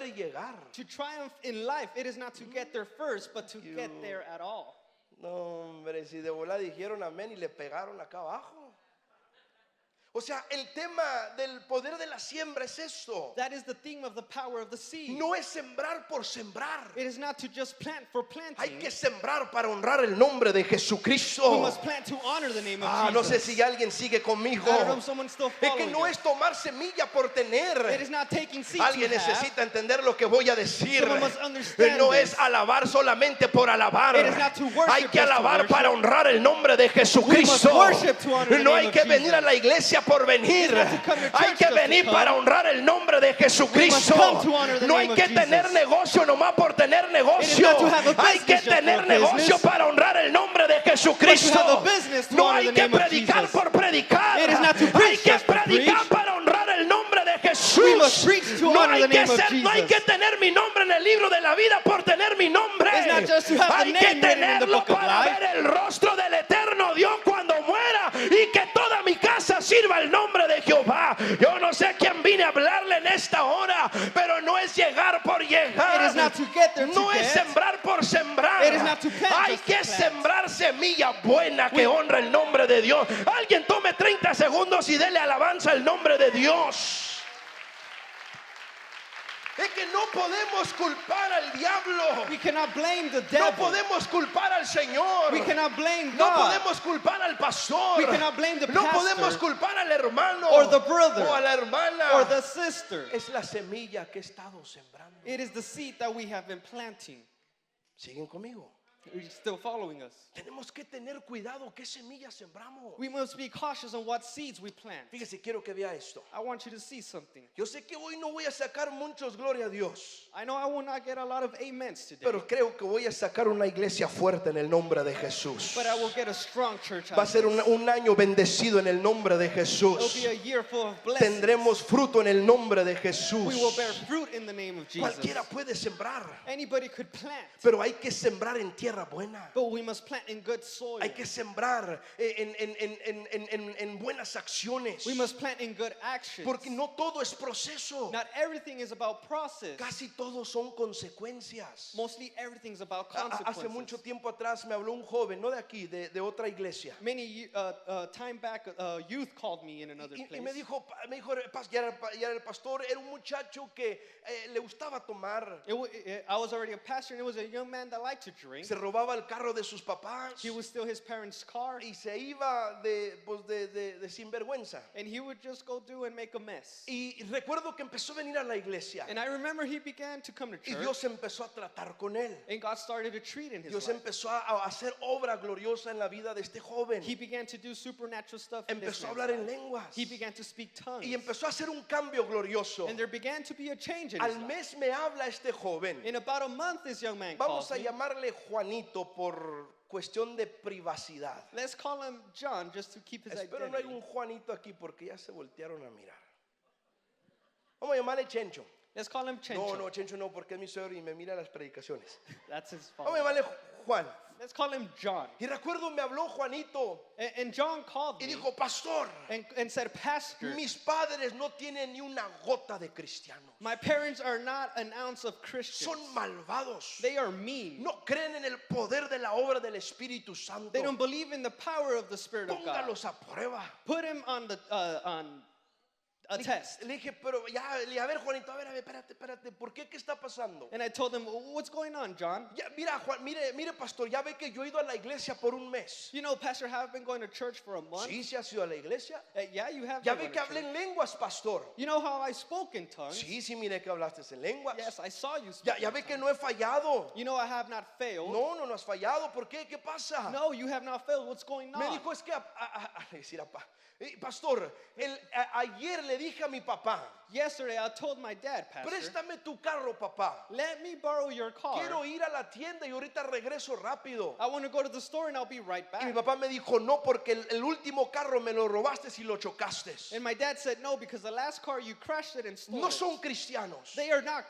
poder llegar. To triumph in life, it is not to get there first, but to get there at all. No, hombre, si de volada dijeron amén y le pegaron acá abajo. O sea, el tema del poder de la siembra es esto. That is the theme of the power of the seed. No es sembrar por sembrar. It is not to just plant for planting. Hay que sembrar para honrar el nombre de Jesucristo. We must plant to honor the name of Jesus. No sé si alguien sigue conmigo. I don't know if someone's still Es following que no it. es tomar semilla por tener. It is not taking seed Alguien to have. necesita entender lo que voy a decir. Someone must understand No this. es alabar solamente por alabar. It is not to worship Hay que just to alabar worship. para honrar el nombre de Jesucristo. We must worship to honor the No name hay of que Jesus. venir a la iglesia por venir. It's not to come to Hay church que just to venir come. para honrar el nombre de Jesucristo. We must come to honor the No name hay que of tener Jesus. negocio nomás por tener negocio. not to have a Hay que business just tener for a negocio business. para honrar el nombre de But to Jesucristo. have a business to No honor hay the que name of predicar Jesus. por predicar. It is not to Hay preach que just to predicar preach. para honrar el nombre de Jesús. We must preach to No honor hay the que name of ser, no hay Jesus. que tener mi nombre en el libro de la vida por tener mi nombre. It's not just to have the Hay name que written in the tenerlo book of para life. ver el rostro del eterno Dios cuando muera y que toda mi casa sirva el nombre de Jehová. Yo no sé a quién vine a hablarle en esta hora, pero no es llegar por llegar. It is not to get there to No es get. sembrar por sembrar. It is not to plant Hay just to que plant. sembrar semilla buena que honra el nombre de Dios. Alguien tome 30 segundos y dele alabanza al nombre de Dios. Es que no podemos culpar al diablo. We cannot blame the No devil. podemos culpar al Señor. We cannot blame No God. podemos culpar al pastor. We cannot blame the No pastor podemos culpar al hermano or the brother o a la hermana. or the sister. Es la semilla que he estado sembrando. It is the seed that we have been planting. ¿Siguen conmigo? Are you still following us? Tenemos que tener cuidado qué semillas sembramos. We must be cautious on what seeds we plant. Fíjese, quiero que vea esto. I want you to see something. Yo sé que hoy no voy a sacar muchos, gloria a Dios. I know I will not get a lot of amens today, Pero creo que voy a sacar una iglesia fuerte en el nombre de Jesús. but I will get a strong church out Va a of ser this. un año bendecido en el nombre de It'll Jesús. be a year full of blessings. Tendremos fruto en el nombre de We will Jesús. bear fruit in the name of Jesus. Cualquiera puede sembrar, Anybody could plant, pero hay que sembrar en tierra buena. but we must plant in good soil. Hay que sembrar en buenas acciones. We must plant in good actions. Porque no todo es proceso. Not everything is about process. Casi todos son consecuencias. Mostly everything's about Hace consequences. mucho tiempo atrás me habló un joven, no de aquí, de otra iglesia. Many time back, youth called me in another Y place. me dijo, ya era el pastor, era un muchacho que le gustaba tomar. I was already a pastor, and it was a young man that liked to drink. Se robaba el carro de sus papás He would steal his parents' car, y se iba de sinvergüenza. and he would just go do and make a mess. Y recuerdo que empezó a venir a la iglesia And I remember he began to come to y church, Dios empezó a tratar con él. and God started to treat in his Dios life. empezó a hacer obra gloriosa en la vida de este joven. He began to do supernatural stuff in this Empezó a man's hablar en life. lenguas He began to speak tongues. y empezó a hacer un cambio glorioso. And there began to be a change in his Al life. mes me habla este joven. In about a month, this young man Vamos called a me. llamarle Juanito por cuestión de privacidad. Let's call him John just to keep his Espero no hay identity. un Juanito aquí porque ya se voltearon a mirar. Vamos a llamarle Chencho. Let's call him Chencho. No, Chencho no, porque es mi suegro y me mira las predicaciones. That's his Vamos a father. llamarle Juan. Let's call him John. Y recuerdo me habló Juanito And John called y me dijo, pastor, and said, Pastor, mis padres no tienen ni una gota de cristianos. my parents are not an ounce of Christians. Son malvados. They are mean. No creen en el poder de la obra del Espíritu Santo. They don't believe in the power of the Spirit of God. Póngalos a prueba. Put him on a test. Le dije, pero ya, a ver, Juanito, a ver, espérate, ¿por qué? ¿Qué está pasando? And I told him, what's going on, John? Ya, mira, Juan, mire, pastor, ya ve que yo he ido a la iglesia por un mes. You know, Pastor, have been going to church for a month. Sí, has ido a la iglesia. Yeah, you have Ya been ve going que to hablé church. en lenguas, pastor. You know how I spoke in tongues? Sí, mire que hablaste en lenguas. Yes, I saw you speak. Ya ve que no he fallado. You know I have not failed. No has fallado. ¿Por qué? ¿Qué pasa? No, you have not failed. What's going Me on? dijo, es que, decir, pastor, ayer le dije a mi papá, Yesterday, I told my dad, Pastor, préstame tu carro, papá. let me borrow your car. Quiero ir a la tienda y ahorita regreso rápido. I want to go to the store and I'll be right Y mi back. papá me dijo, no, porque el último carro me lo robaste y lo chocaste. And my dad said, no, because the last car you crashed it and stole No it. son cristianos. They are not